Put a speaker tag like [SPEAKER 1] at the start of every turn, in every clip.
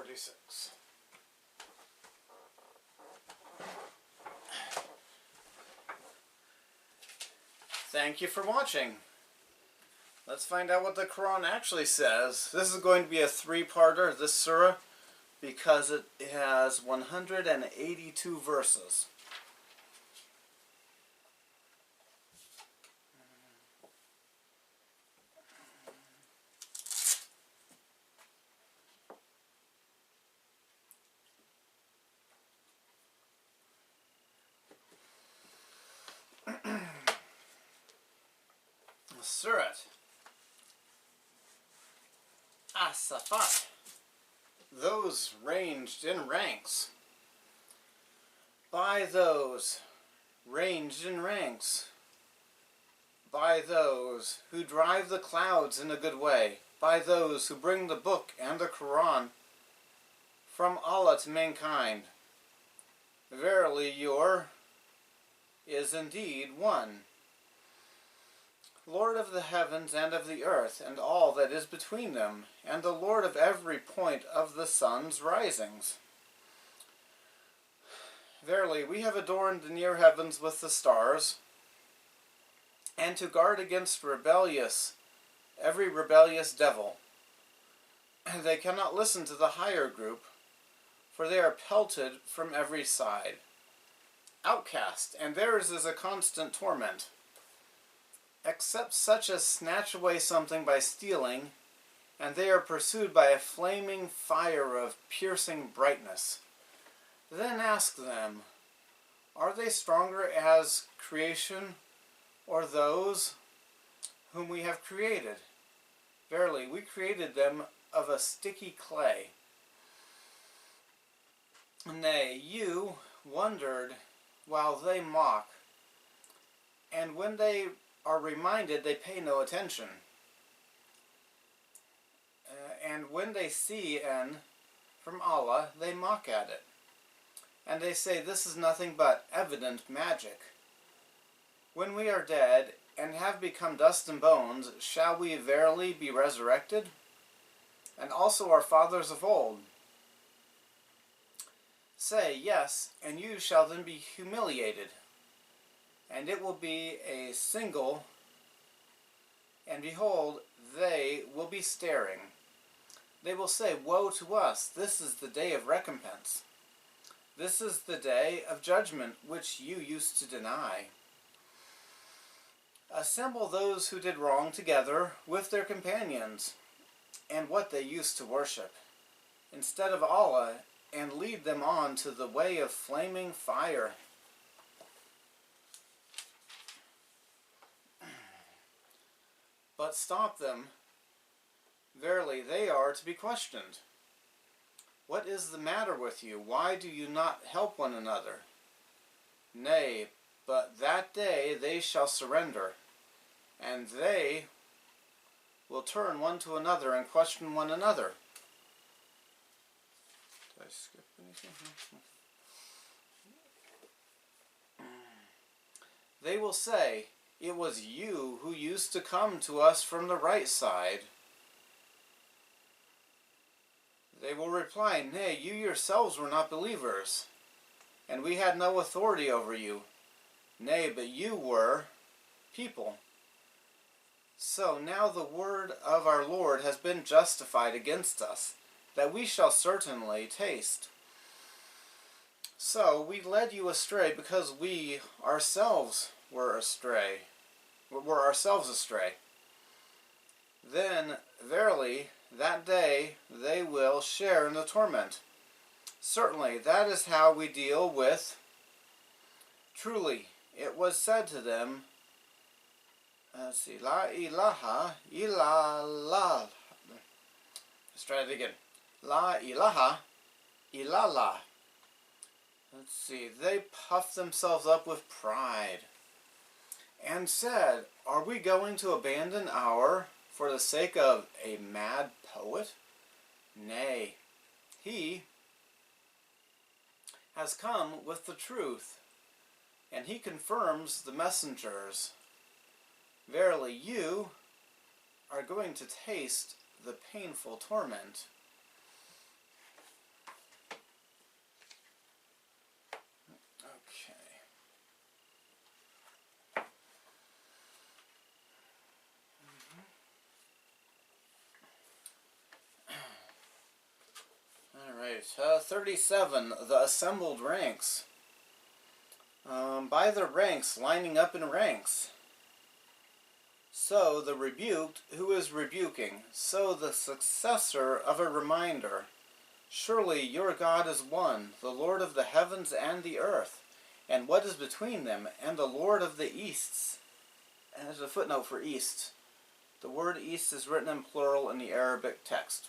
[SPEAKER 1] 46. Thank you for watching. Let's find out what the Quran actually says. This is going to be a three-parter, this surah, because it has 182 verses. Surat. Saffat. Those ranged in ranks. By those ranged in ranks. By those who drive the clouds in a good way. By those who bring the book and the Quran from Allah to mankind. Verily your is indeed one. Lord of the heavens and of the earth, and all that is between them, and the Lord of every point of the sun's risings. Verily, we have adorned the near heavens with the stars, and to guard against every rebellious devil. They cannot listen to the higher group, for they are pelted from every side. Outcast, and theirs is a constant torment. Except such as snatch away something by stealing, and they are pursued by a flaming fire of piercing brightness. Then ask them, are they stronger as creation, or those whom we have created? Verily, we created them of a sticky clay. Nay, you wondered while they mock, and when they are reminded, they pay no attention. And when they see from Allah, they mock at it. And they say, this is nothing but evident magic. When we are dead and have become dust and bones, shall we verily be resurrected? And also our fathers of old. Say, yes, and you shall then be humiliated. And it will be a single, and behold, they will be staring. They will say, woe to us, this is the day of recompense. This is the day of judgment which you used to deny. Assemble those who did wrong together with their companions, and what they used to worship, instead of Allah, and lead them on to the way of flaming fire. But stop them. Verily, they are to be questioned. What is the matter with you? Why do you not help one another? Nay, but that day they shall surrender, and they will turn one to another and question one another. Did I skip anything? They will say, it was you who used to come to us from the right side. They will reply, nay, you yourselves were not believers, and we had no authority over you. Nay, but you were people. So now the word of our Lord has been justified against us, that we shall certainly taste. So we led you astray because we ourselves were astray. Then, verily, that day they will share in the torment. Certainly, that is how we deal with. Truly, it was said to them, La ilaha illallah. Let's try it again. La ilaha illallah. Let's see, they puffed themselves up with pride and said, are we going to abandon for the sake of a mad poet? Nay, he has come with the truth, and he confirms the messengers. Verily, you are going to taste the painful torment. Alright, 37, the assembled ranks. By the ranks, lining up in ranks. So the rebuked, who is rebuking, so the successor of a reminder. Surely your God is one, the Lord of the heavens and the earth, and what is between them, and the Lord of the easts. And there's a footnote for east. The word east is written in plural in the Arabic text.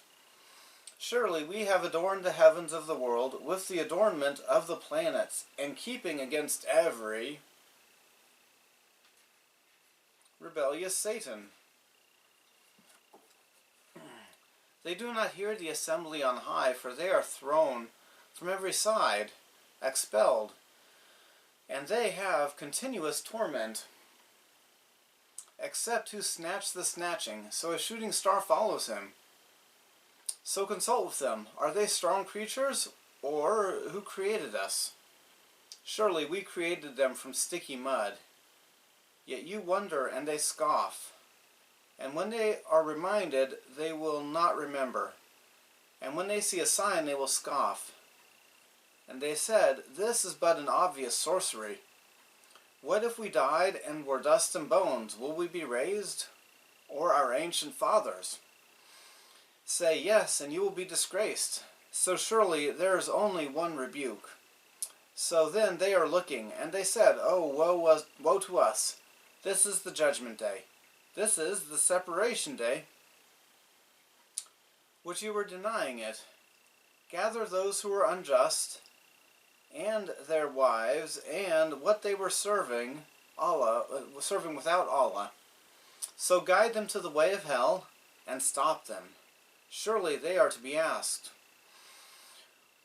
[SPEAKER 1] Surely we have adorned the heavens of the world with the adornment of the planets, and keeping against every rebellious Satan. They do not hear the assembly on high, for they are thrown from every side, expelled, and they have continuous torment. Except who snatch the snatching, so a shooting star follows him. So consult with them. Are they strong creatures, or who created us? Surely we created them from sticky mud. Yet you wonder, and they scoff. And when they are reminded, they will not remember. And when they see a sign, they will scoff. And they said, this is but an obvious sorcery. What if we died and were dust and bones? Will we be raised? Or our ancient fathers? Say yes, and you will be disgraced. So surely there is only one rebuke. So then they are looking, and they said, oh, woe to us. This is the judgment day. This is the separation day, which you were denying it. Gather those who are unjust, and their wives, and what they were serving without Allah. So guide them to the way of hell, and stop them. Surely they are to be asked,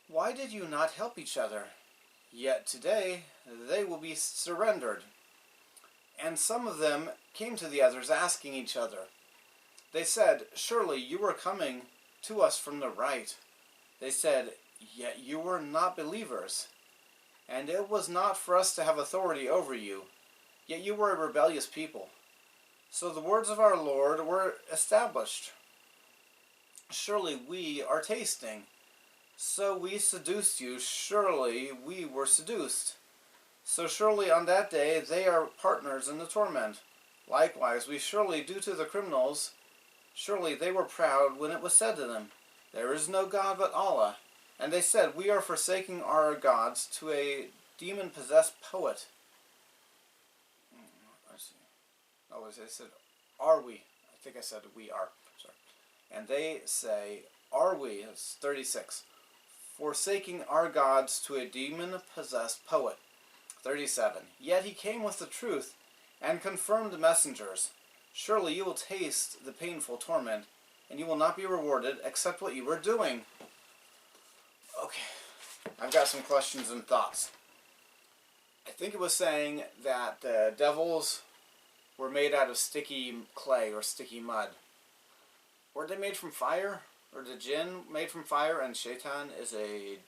[SPEAKER 1] why did you not help each other? Yet today they will be surrendered. And some of them came to the others, asking each other. They said, surely you were coming to us from the right. They said, yet you were not believers. And it was not for us to have authority over you. Yet you were a rebellious people. So the words of our Lord were established. Surely we are tasting. So we seduced you. Surely we were seduced. So surely on that day they are partners in the torment. Likewise, we surely do to the criminals. Surely they were proud when it was said to them, there is no God but Allah. And they said, we are forsaking our gods to a demon-possessed poet. They said, are we? I think I said we are. Sorry. And they say, are we? It's 36. Forsaking our gods to a demon-possessed poet. 37. Yet he came with the truth and confirmed the messengers. Surely you will taste the painful torment, and you will not be rewarded except what you were doing. Okay, I've got some questions and thoughts. I think it was saying that the devils were made out of sticky clay or sticky mud. Were they made from fire? Or the jinn made from fire? And Shaitan is a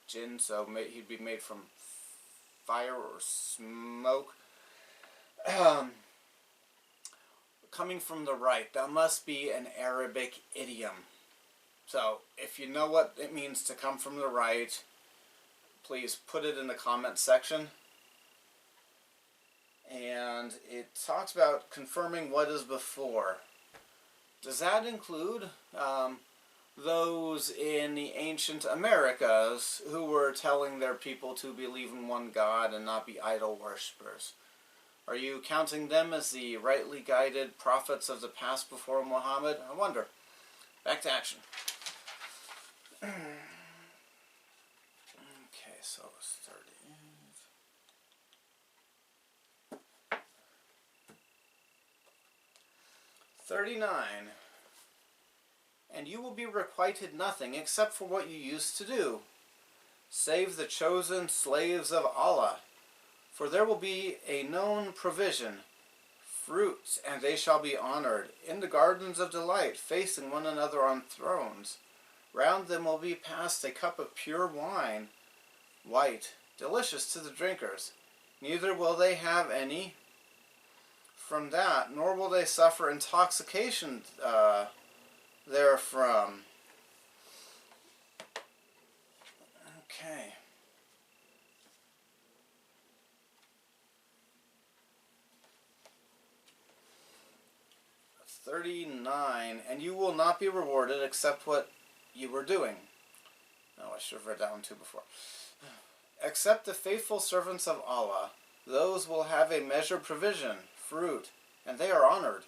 [SPEAKER 1] jinn, so he'd be made from fire or smoke. Coming from the right, that must be an Arabic idiom. So if you know what it means to come from the right, please put it in the comment section. And it talks about confirming what is before. Does that include those in the ancient Americas who were telling their people to believe in one God and not be idol worshippers? Are you counting them as the rightly guided prophets of the past before Muhammad? I wonder. Back to action. Okay, so it's 39. And you will be requited nothing except for what you used to do, save the chosen slaves of Allah. For there will be a known provision, fruits, and they shall be honored, in the gardens of delight, facing one another on thrones. Round them will be passed a cup of pure wine, white, delicious to the drinkers. Neither will they have any from that, nor will they suffer intoxication therefrom. Okay. $39, and you will not be rewarded except what you were doing. Oh, I should have read that one too before. Except the faithful servants of Allah, those will have a measured provision, fruit, and they are honored,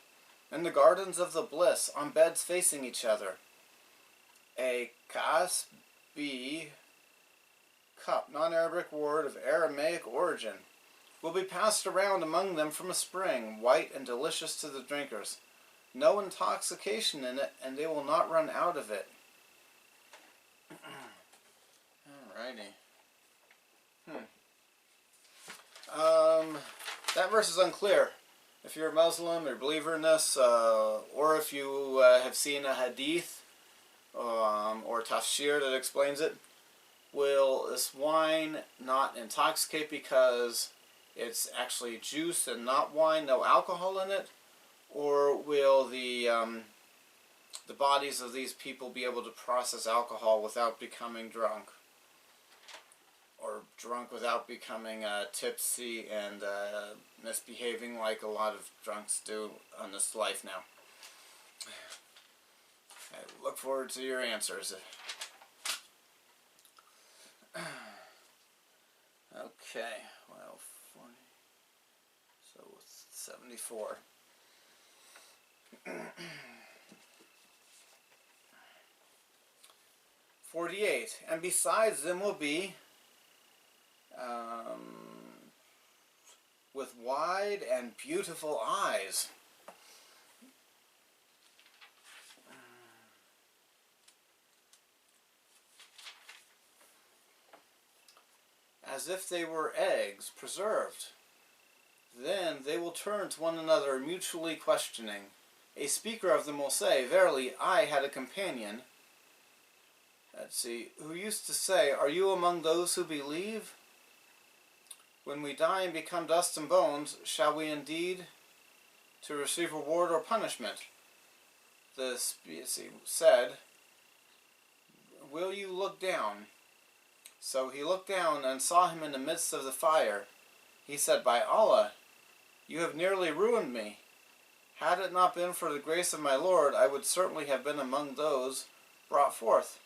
[SPEAKER 1] in the gardens of the bliss, on beds facing each other. A kasbi, cup, non-Arabic word of Aramaic origin, will be passed around among them from a spring, white and delicious to the drinkers. No intoxication in it, and they will not run out of it. Alrighty. That verse is unclear. If you're a Muslim or a believer in this, or if you have seen a hadith or tafsir that explains it, will this wine not intoxicate because it's actually juice and not wine, no alcohol in it? Or will the bodies of these people be able to process alcohol without becoming drunk? Or drunk without becoming tipsy and misbehaving like a lot of drunks do on this life now? I look forward to your answers. Okay, well, 40, so 74. 48, and besides them will be with wide and beautiful eyes. As if they were eggs preserved. Then they will turn to one another, mutually questioning. A speaker of them will say, "Verily, I had a companion," let's see, "who used to say, 'Are you among those who believe? When we die and become dust and bones, shall we indeed to receive reward or punishment?' The species said, 'Will you look down?' So he looked down and saw him in the midst of the fire. He said, 'By Allah, you have nearly ruined me. Had it not been for the grace of my Lord, I would certainly have been among those brought forth.'"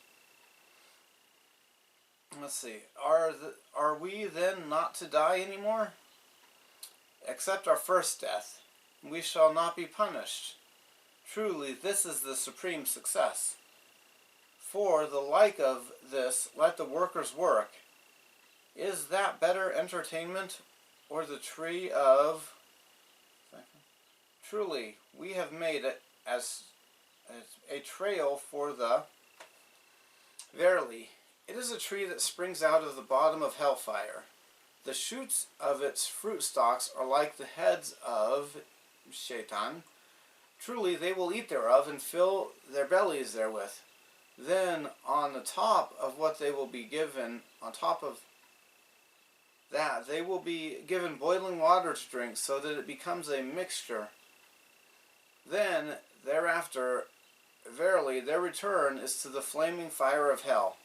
[SPEAKER 1] Let's see. Are we then not to die anymore? Except our first death, we shall not be punished. Truly, this is the supreme success. For the like of this, let the workers work. Is that better entertainment, or the tree of... Truly, we have made it as a trail for the... Verily, it is a tree that springs out of the bottom of hellfire. The shoots of its fruit stalks are like the heads of Shaitan. Truly, they will eat thereof and fill their bellies therewith. Then, on the top of what they will be given, on top of that, they will be given boiling water to drink, so that it becomes a mixture. Then, thereafter, verily, their return is to the flaming fire of hell.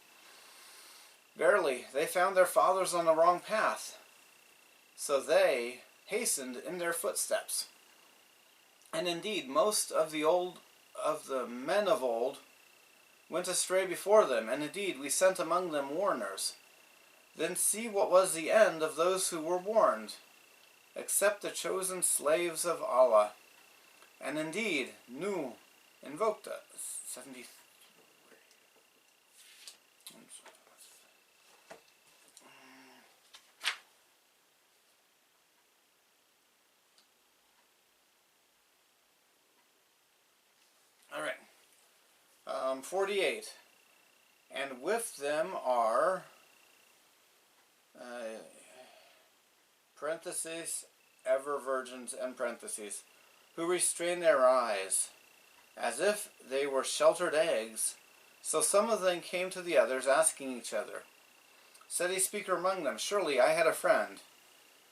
[SPEAKER 1] Verily, they found their fathers on the wrong path, so they hastened in their footsteps. And indeed, most of the men of old went astray before them, and indeed we sent among them warners. Then see what was the end of those who were warned, except the chosen slaves of Allah. And indeed, Nu invoked us. 73. All right. 48. And with them are parentheses, ever virgins, and parentheses, who restrain their eyes, as if they were sheltered eggs. So some of them came to the others, asking each other. Said a speaker among them, "Surely I had a friend."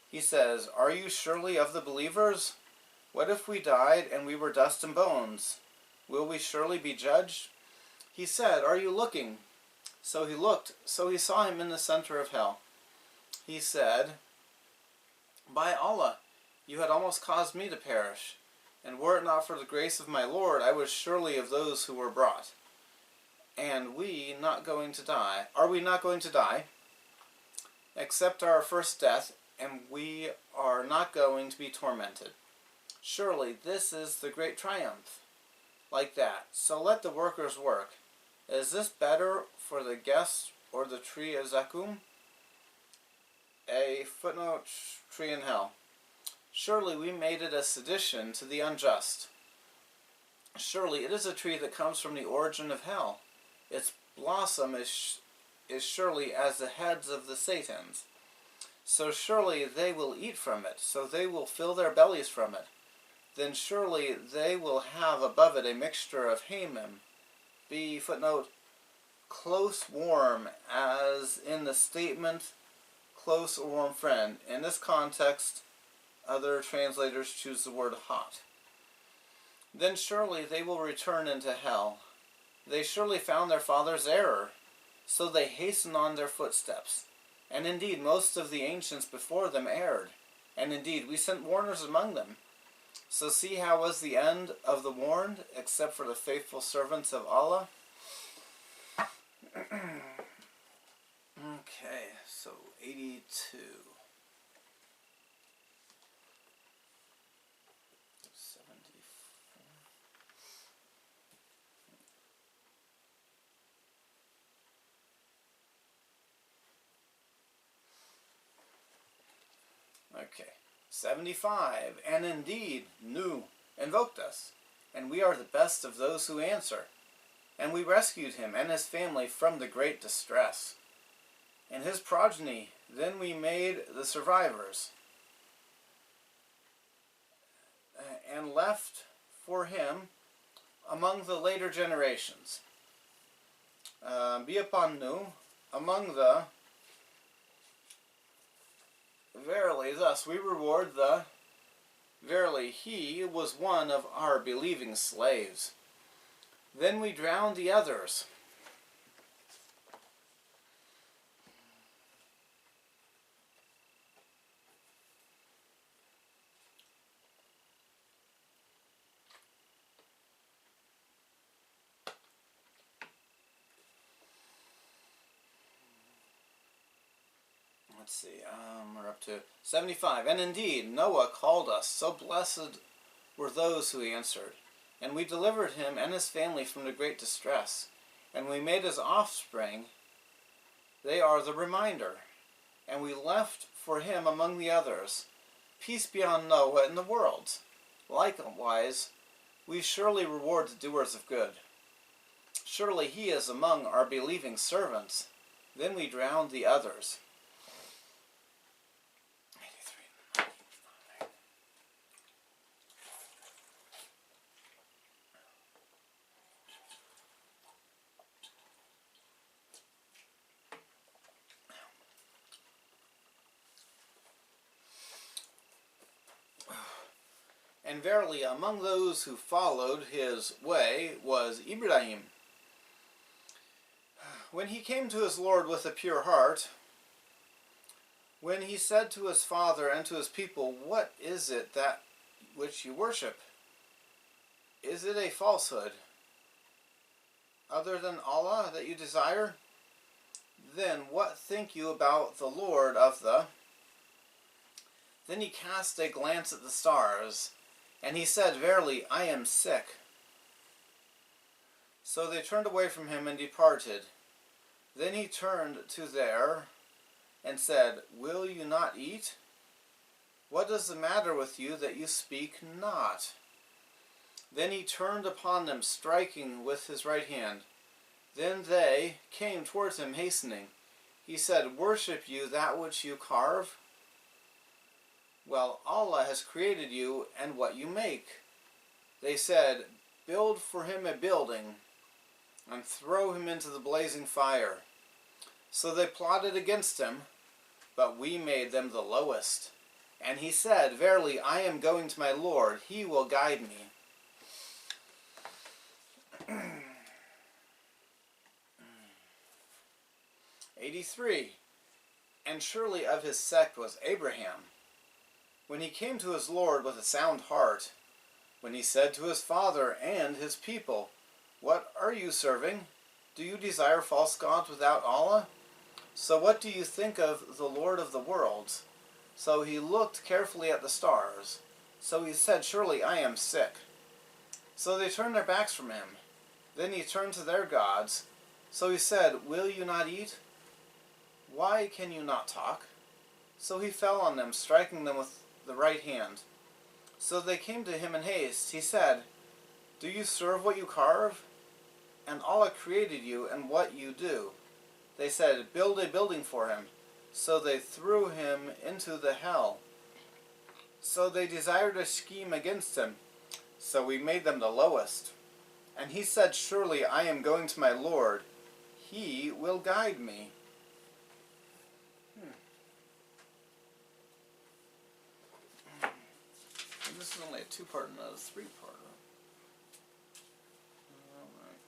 [SPEAKER 1] He says, "Are you surely of the believers? What if we died and we were dust and bones? Will we surely be judged?" He said, "Are you looking? So he looked, so he saw him in the center of hell. He said, "By Allah, you had almost caused me to perish, and were it not for the grace of my Lord, I was surely of those who were brought. And we not going to die? Are we not going to die? Accept our first death, and we are not going to be tormented. Surely this is the great triumph." Like that. So let the workers work. Is this better for the guest or the tree of Zakum? A footnote, tree in hell. Surely we made it a sedition to the unjust. Surely it is a tree that comes from the origin of hell. Its blossom is surely as the heads of the Satans. So surely they will eat from it, so they will fill their bellies from it. Then surely they will have above it a mixture of Hamim. B footnote, close warm, as in the statement, close or warm friend. In this context, other translators choose the word hot. Then surely they will return into hell. They surely found their father's error, so they hasten on their footsteps. And indeed most of the ancients before them erred, and indeed we sent warners among them. So see how was the end of the warned, except for the faithful servants of Allah? Okay, so 82. 74. Okay. 75. And indeed, Nu invoked us, and we are the best of those who answer. And we rescued him and his family from the great distress. And his progeny, then we made the survivors, and left for him among the later generations. Be upon Nu, among the verily, thus we reward the verily, he was one of our believing slaves. Then we drowned the others. Let's see, we're up to 75. And indeed, Noah called us, so blessed were those who answered. And we delivered him and his family from the great distress. And we made his offspring, they are the reminder. And we left for him among the others, peace be on Noah in the world. Likewise, we surely reward the doers of good. Surely he is among our believing servants. Then we drowned the others. And verily, among those who followed his way was Ibrahim. When he came to his Lord with a pure heart, when he said to his father and to his people, "What is it that which you worship? Is it a falsehood other than Allah that you desire? Then what think you about the Lord of the..." Then he cast a glance at the stars, and he said, "Verily, I am sick." So they turned away from him and departed. Then he turned to there and said, "Will you not eat? What is the matter with you that you speak not?" Then he turned upon them, striking with his right hand. Then they came towards him hastening. He said, "Worship you that which you carve? Well, Allah has created you and what you make." They said, "Build for him a building and throw him into the blazing fire." So they plotted against him, but we made them the lowest. And he said, "Verily, I am going to my Lord. He will guide me." 83. And surely of his sect was Abraham, when he came to his Lord with a sound heart, when he said to his father and his people, What are you serving? Do you desire false gods without Allah? So what do you think of the Lord of the worlds? So he looked carefully at the stars. So he said, Surely I am sick. So they turned their backs from him. Then he turned to their gods. So he said, Will you not eat? Why can you not talk? So he fell on them, striking them with the right hand. So they came to him in haste. He said, Do you serve what you carve? And Allah created you and what you do. They said, Build a building for him. So they threw him into the hell. So they desired a scheme against him. So we made them the lowest. And he said, Surely I am going to my Lord. He will guide me. And this is only a two-part and not a three-part. Alright.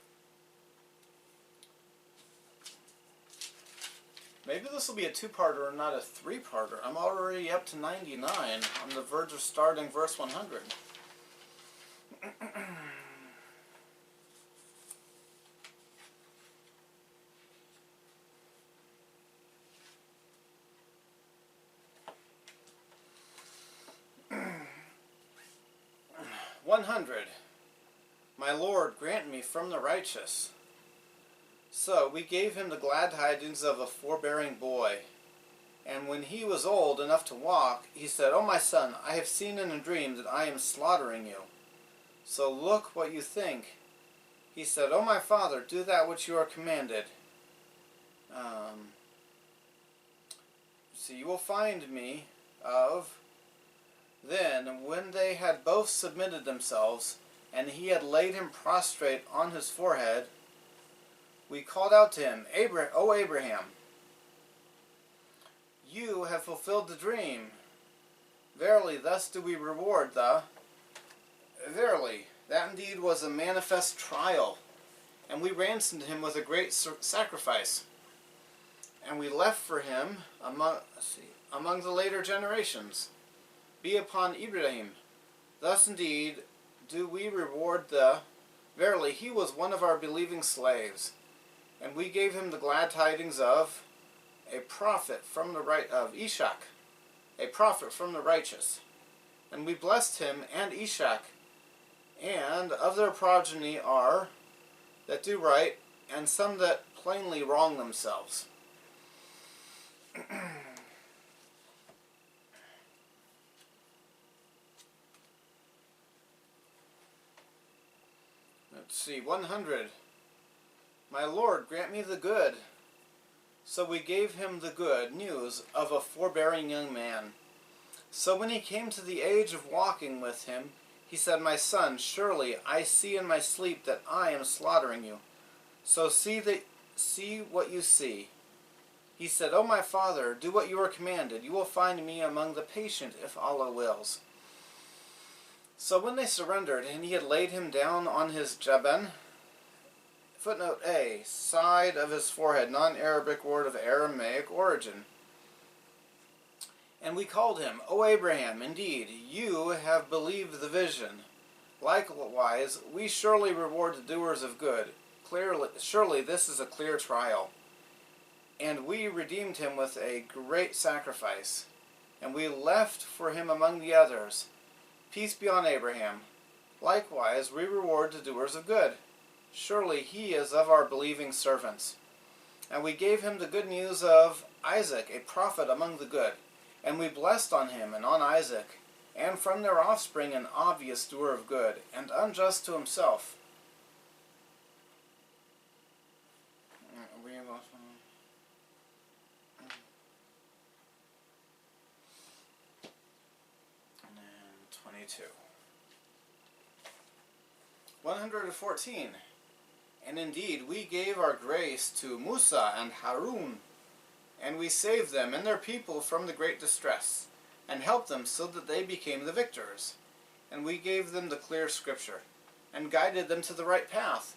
[SPEAKER 1] Maybe this will be a two-parter and not a three-parter. I'm already up to 99, on the verge of starting verse 100. 100. My Lord, grant me from the righteous. So we gave him the glad tidings of a forbearing boy. And when he was old enough to walk, he said, O my son, I have seen in a dream that I am slaughtering you. So look what you think. He said, O my father, do that which you are commanded. So you will find me of... Then, when they had both submitted themselves, and he had laid him prostrate on his forehead, we called out to him, O Abraham, you have fulfilled the dream. Verily, thus do we reward the... Verily, that indeed was a manifest trial, and we ransomed him with a great sacrifice. And we left for him among the later generations. Be upon Ibrahim. Thus indeed do we reward the... Verily, he was one of our believing slaves. And we gave him the glad tidings of a prophet from the right of Ishak, a prophet from the righteous. And we blessed him and Ishak, and of their progeny are that do right, and some that plainly wrong themselves. Let's see, 100. My Lord, grant me the good. So we gave him the good news of a forbearing young man. So when he came to the age of walking with him, he said, My son, surely I see in my sleep that I am slaughtering you. So see what you see. He said, O my father, do what you are commanded. You will find me among the patient if Allah wills. So when they surrendered, and he had laid him down on his jaban, footnote A, side of his forehead, non-Arabic word of Aramaic origin. And we called him, O Abraham, indeed, you have believed the vision. Likewise, we surely reward the doers of good. Surely this is a clear trial. And we redeemed him with a great sacrifice. And we left for him among the others. Peace be on Abraham. Likewise, we reward the doers of good. Surely he is of our believing servants. And we gave him the good news of Isaac, a prophet among the good. And we blessed on him and on Isaac, and from their offspring an obvious doer of good, and unjust to himself. And 22. 114. And indeed, we gave our grace to Musa and Harun, and we saved them and their people from the great distress, and helped them so that they became the victors. And we gave them the clear scripture, and guided them to the right path,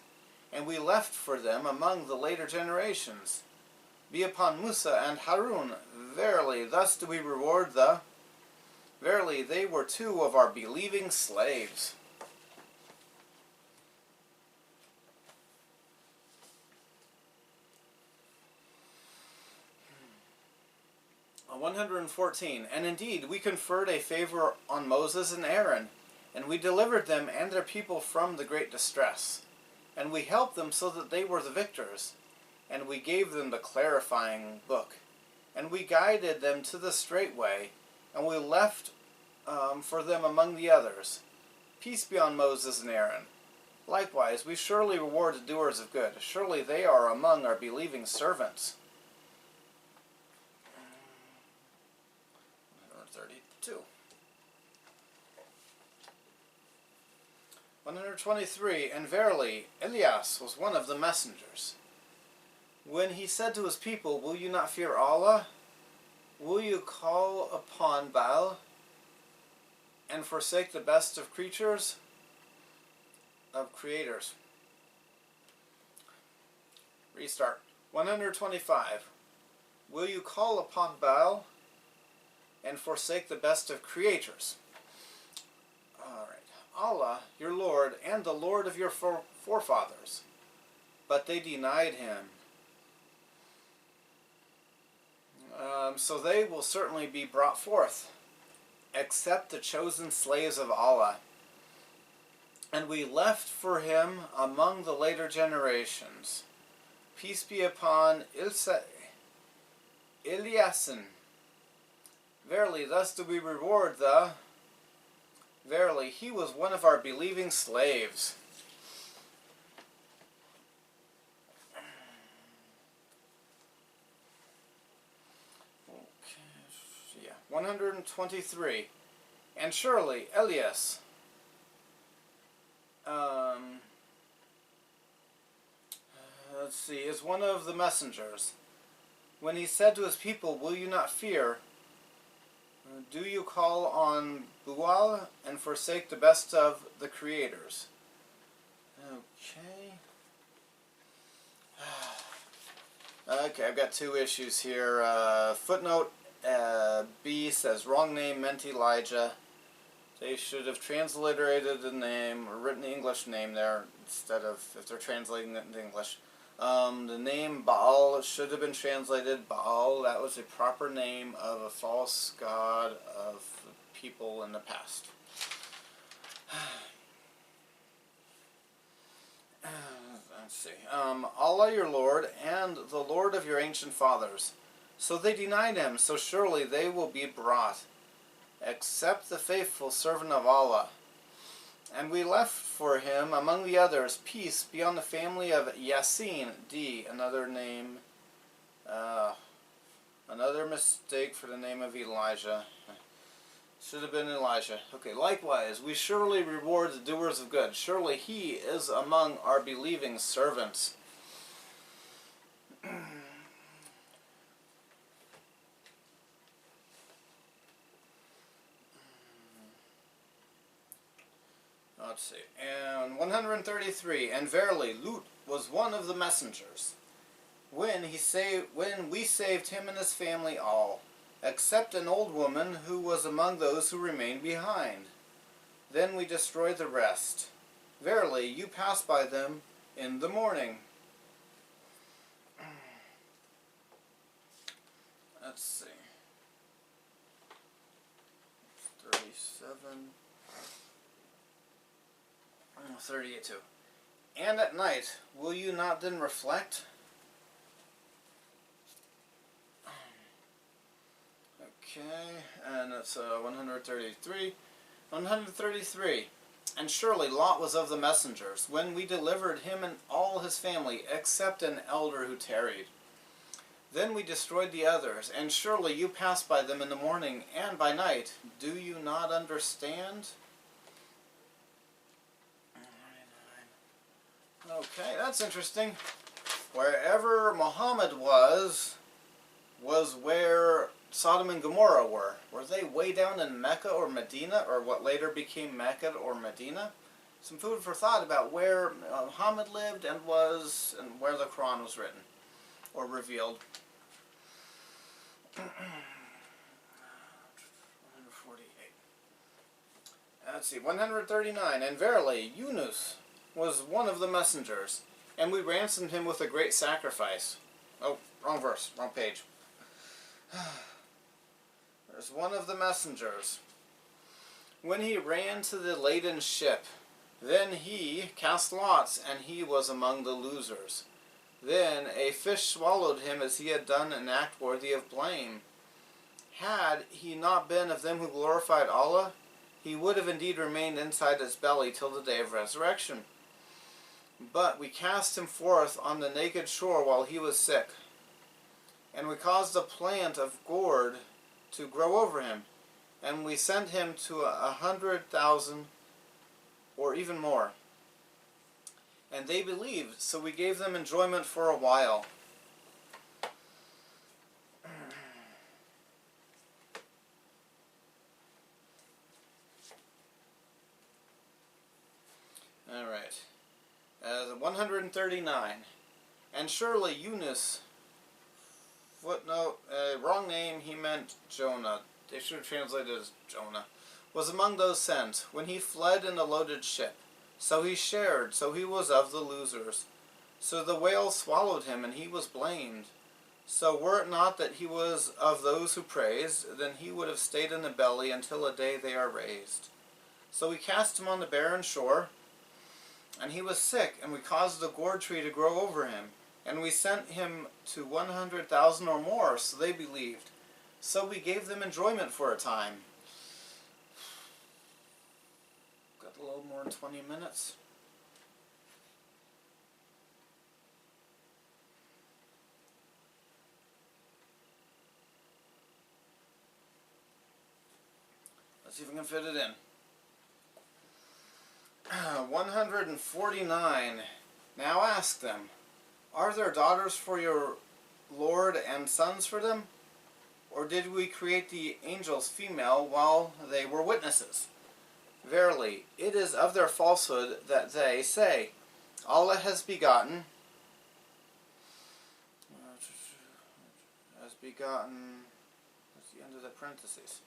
[SPEAKER 1] and we left for them among the later generations. be upon Musa and Harun. Verily, thus do we reward the... Verily, they were two of our believing slaves. On 114, and indeed we conferred a favor on Moses and Aaron, and we delivered them and their people from the great distress. And we helped them so that they were the victors, and we gave them the clarifying book, and we guided them to the straight way, and we left for them among the others. Peace be on Moses and Aaron. Likewise, we surely reward the doers of good. Surely they are among our believing servants. 132. 123. And verily, Elias was one of the messengers. When he said to his people, will you not fear Allah? Will you call upon Baal and forsake the best of creatures? Of creators. Restart. 125. Will you call upon Baal and forsake the best of creators? Alright. Allah, your Lord, and the Lord of your forefathers. But they denied him. So they will certainly be brought forth, except the chosen slaves of Allah. And we left for him among the later generations. Peace be upon Eliasin. Verily, thus do we reward the... Verily, he was one of our believing slaves. Okay, yeah, 123. And surely, Elias... let's see, is one of the messengers. When he said to his people, will you not fear? Do you call on Baal and forsake the best of the creators? Okay. Okay, I've got two issues here. Footnote B says, wrong name meant Elijah. They should have transliterated the name, or written the English name there, instead of, if they're translating it into English. The name Baal should have been translated Baal. That was a proper name of a false god of people in the past. Let's see. Allah your Lord and the Lord of your ancient fathers. So they denied him, so surely they will be brought, except the faithful servant of Allah. And we left for him among the others, peace be on the family of Yasin. D, another name, another mistake for the name of Elijah. Should have been Elijah. Okay, likewise, we surely reward the doers of good. Surely he is among our believing servants. Let's see. And 133. And verily, Lut was one of the messengers. When we saved him and his family all, except an old woman who was among those who remained behind. Then we destroyed the rest. Verily, you passed by them in the morning. Let's see. 37. 38 too. And at night, will you not then reflect? Okay, and that's 133. 133. And surely Lot was of the messengers, when we delivered him and all his family, except an elder who tarried. Then we destroyed the others, and surely you passed by them in the morning and by night. Do you not understand? Okay, that's interesting. Wherever Muhammad was where Sodom and Gomorrah were. Were they way down in Mecca or Medina, or what later became Mecca or Medina? Some food for thought about where Muhammad lived and where the Quran was written or revealed. 148. Let's see, 139. And verily, Yunus was one of the messengers, and we ransomed him with a great sacrifice. Oh, wrong verse, wrong page. There's one of the messengers. When he ran to the laden ship, then he cast lots, and he was among the losers. Then a fish swallowed him as he had done an act worthy of blame. Had he not been of them who glorified Allah, he would have indeed remained inside its belly till the day of resurrection. But we cast him forth on the naked shore while he was sick, and we caused a plant of gourd to grow over him, and we sent him to 100,000 or even more. And they believed, so we gave them enjoyment for a while. Alright. 139. And surely Yunus, footnote, wrong name, he meant Jonah. They should have translated as Jonah. Was among those sent, when he fled in a loaded ship. So he shared, so he was of the losers. So the whale swallowed him, and he was blamed. So were it not that he was of those who praised, then he would have stayed in the belly until a day they are raised. So we cast him on the barren shore, and he was sick, and we caused a gourd tree to grow over him. And we sent him to 100,000 or more, so they believed. So we gave them enjoyment for a time. Got a little more than 20 minutes. Let's see if we can fit it in. 149. Now ask them, are there daughters for your Lord and sons for them? Or did we create the angels female while they were witnesses? Verily, it is of their falsehood that they say, Allah has begotten, that's the end of the parentheses.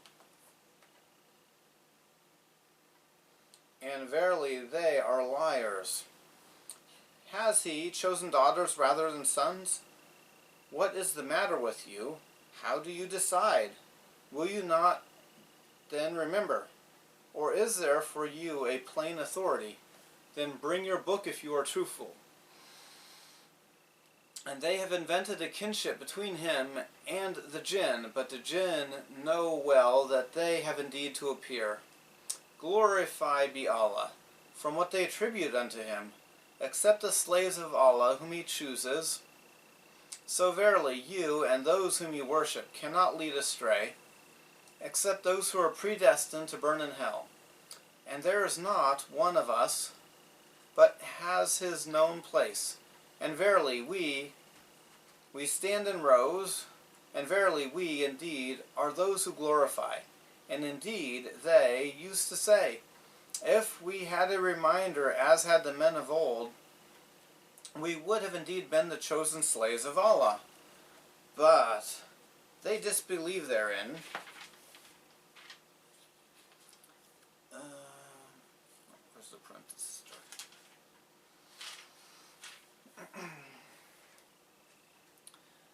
[SPEAKER 1] And verily, they are liars. Has he chosen daughters rather than sons? What is the matter with you? How do you decide? Will you not then remember? Or is there for you a plain authority? Then bring your book if you are truthful. And they have invented a kinship between him and the jinn, but the jinn know well that they have indeed to appear. Glorified be Allah, from what they attribute unto him, except the slaves of Allah whom he chooses. So verily you and those whom you worship cannot lead astray, except those who are predestined to burn in hell. And there is not one of us, but has his known place. And verily we stand in rows, and verily we indeed are those who glorify. And indeed they used to say, if we had a reminder as had the men of old, we would have indeed been the chosen slaves of Allah. But they disbelieve therein. Where's the parenthesis?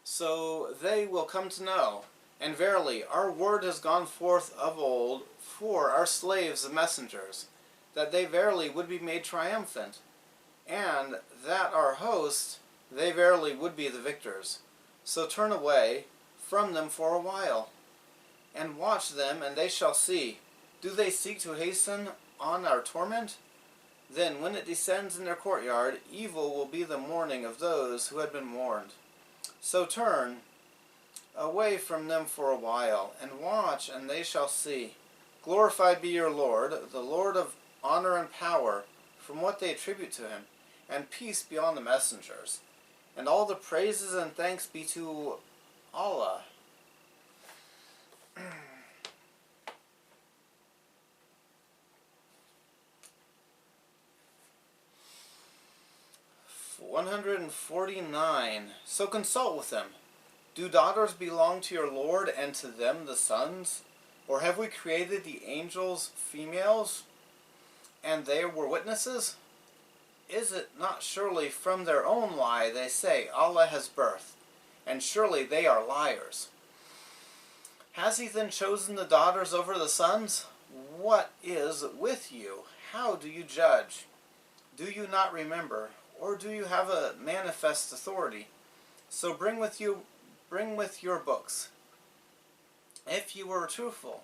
[SPEAKER 1] So they will come to know. And verily, our word has gone forth of old for our slaves the messengers, that they verily would be made triumphant, and that our host, they verily would be the victors. So turn away from them for a while, and watch them, and they shall see. Do they seek to hasten on our torment? Then when it descends in their courtyard, evil will be the mourning of those who had been warned. So turn away from them for a while, and watch, and they shall see. Glorified be your Lord, the Lord of honor and power, from what they attribute to him, and peace be on the messengers. And all the praises and thanks be to Allah. $149. So consult with them. Do daughters belong to your Lord, and to them the sons? Or have we created the angels females, and they were witnesses? Is it not surely from their own lie they say, Allah has birth, and surely they are liars? Has he then chosen the daughters over the sons? What is with you? How do you judge? Do you not remember, or do you have a manifest authority? So bring with your books, if you were truthful.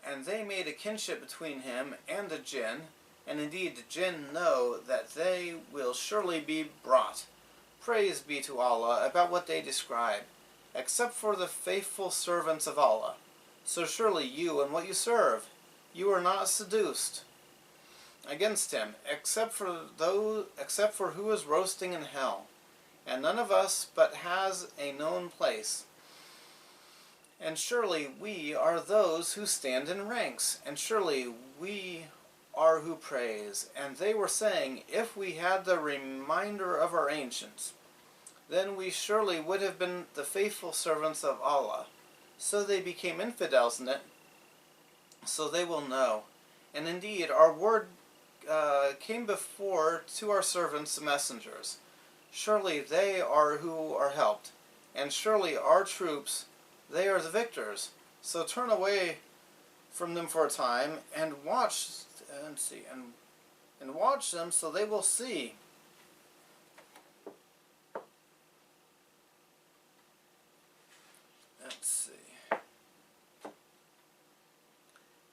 [SPEAKER 1] And they made a kinship between him and the jinn, and indeed the jinn know that they will surely be brought. Praise be to Allah about what they describe, except for the faithful servants of Allah. So surely you and what you serve, you are not seduced against him, except for who is roasting in hell, and none of us but has a known place. And surely we are those who stand in ranks, and surely we are who praise. And they were saying, if we had the reminder of our ancients, then we surely would have been the faithful servants of Allah. So they became infidels in it, so they will know. And indeed, our word came before to our servants the messengers. Surely they are who are helped, and surely our troops, they are the victors. So turn away from them for a time, and watch them, so they will see. Let's see.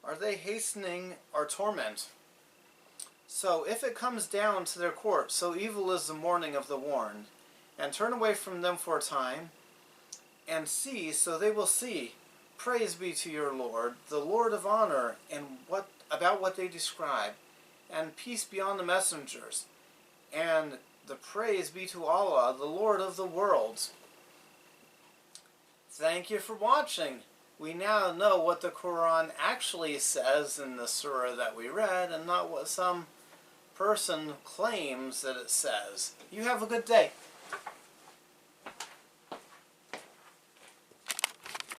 [SPEAKER 1] Are they hastening our torment? So if it comes down to their court, so evil is the mourning of the warned, and turn away from them for a time, and see, so they will see. Praise be to your Lord, the Lord of honor, and about what they describe, and peace be on the messengers, and the praise be to Allah, the Lord of the worlds. Thank you for watching. We now know what the Quran actually says in the surah that we read, and not what some person claims that it says. You have a good day.